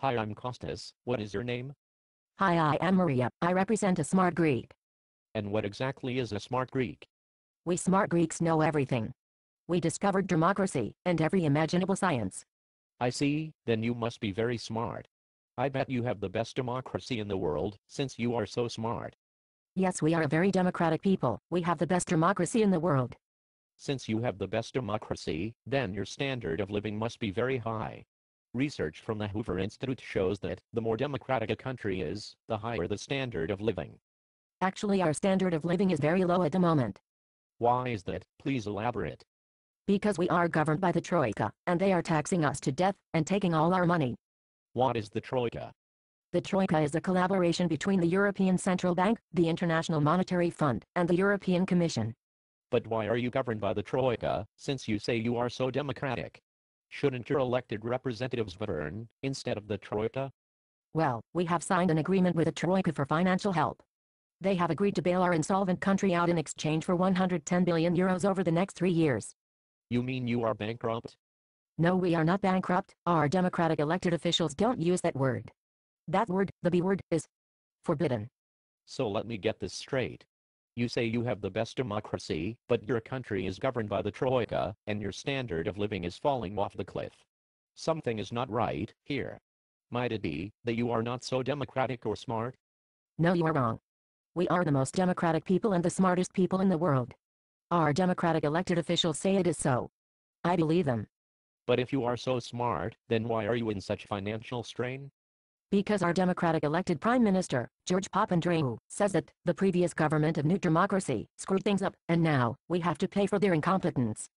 Hi, I'm Costas. What is your name? Hi, I am Maria. I represent a smart Greek. And what exactly is a smart Greek? We smart Greeks know everything. We discovered democracy and every imaginable science. I see, then you must be very smart. I bet you have the best democracy in the world, since you are so smart. Yes, we are a very democratic people. We have the best democracy in the world. Since you have the best democracy, then your standard of living must be very high. Research from the Hoover Institute shows that the more democratic a country is, the higher the standard of living. Actually, our standard of living is very low at the moment. Why is that? Please elaborate. Because we are governed by the Troika, and they are taxing us to death and taking all our money. What is the Troika? The Troika is a collaboration between the European Central Bank, the International Monetary Fund, and the European Commission. But why are you governed by the Troika, since you say you are so democratic? Shouldn't your elected representatives govern, instead of the Troika? Well, we have signed an agreement with the Troika for financial help. They have agreed to bail our insolvent country out in exchange for 110 billion euros over the next 3 years. You mean you are bankrupt? No, we are not bankrupt. Our democratic elected officials don't use that word. That word, the B word, is forbidden. So let me get this straight. You say you have the best democracy, but your country is governed by the Troika, and your standard of living is falling off the cliff. Something is not right here. Might it be that you are not so democratic or smart? No, you are wrong. We are the most democratic people and the smartest people in the world. Our democratic elected officials say it is so. I believe them. But if you are so smart, then why are you in such financial strain? Because our democratic elected Prime Minister, George Papandreou, says that the previous government of New Democracy screwed things up, and now we have to pay for their incompetence.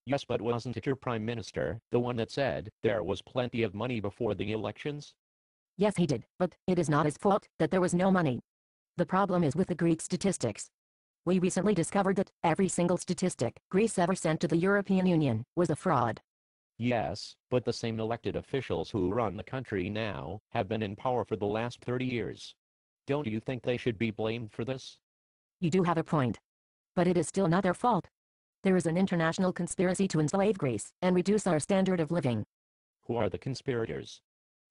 Yes, but wasn't it your prime minister, the one that said there was plenty of money before the elections? Yes, he did, but it is not his fault that there was no money. The problem is with the Greek statistics. We recently discovered that every single statistic Greece ever sent to the European Union was a fraud. Yes, but the same elected officials who run the country now have been in power for the last 30 years. Don't you think they should be blamed for this? You do have a point. But it is still not their fault. There is an international conspiracy to enslave Greece and reduce our standard of living. Who are the conspirators?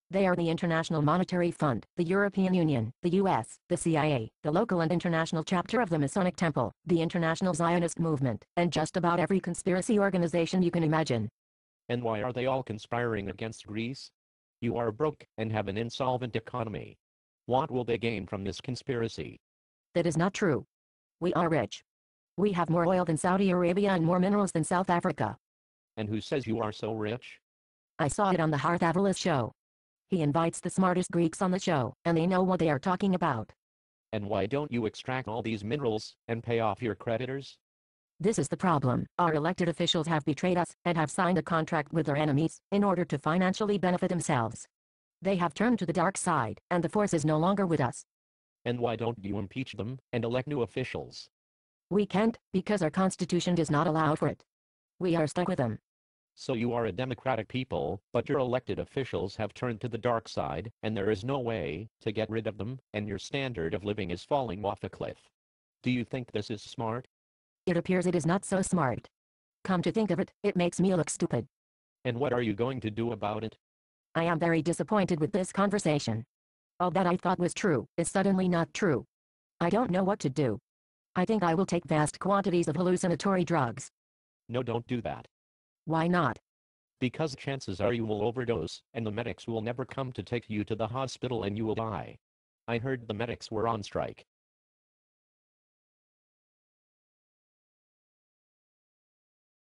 They are the International Monetary Fund, the European Union, the US, the CIA, the local and international chapter of the Masonic Temple, the International Zionist Movement, and just about every conspiracy organization you can imagine. And why are they all conspiring against Greece? You are broke and have an insolvent economy. What will they gain from this conspiracy? That is not true. We are rich. We have more oil than Saudi Arabia and more minerals than South Africa. And who says you are so rich? I saw it on the Harthavalis show. He invites the smartest Greeks on the show, and they know what they are talking about. And why don't you extract all these minerals and pay off your creditors? This is the problem. Our elected officials have betrayed us and have signed a contract with their enemies in order to financially benefit themselves. They have turned to the dark side, and the force is no longer with us. And why don't you impeach them and elect new officials? We can't, because our constitution does not allow for it. We are stuck with them. So you are a democratic people, but your elected officials have turned to the dark side, and there is no way to get rid of them, and your standard of living is falling off a cliff. Do you think this is smart? It appears it is not so smart. Come to think of it, it makes me look stupid. And what are you going to do about it? I am very disappointed with this conversation. All that I thought was true is suddenly not true. I don't know what to do. I think I will take vast quantities of hallucinatory drugs. No, don't do that. Why not? Because chances are you will overdose, and the medics will never come to take you to the hospital and you will die. I heard the medics were on strike.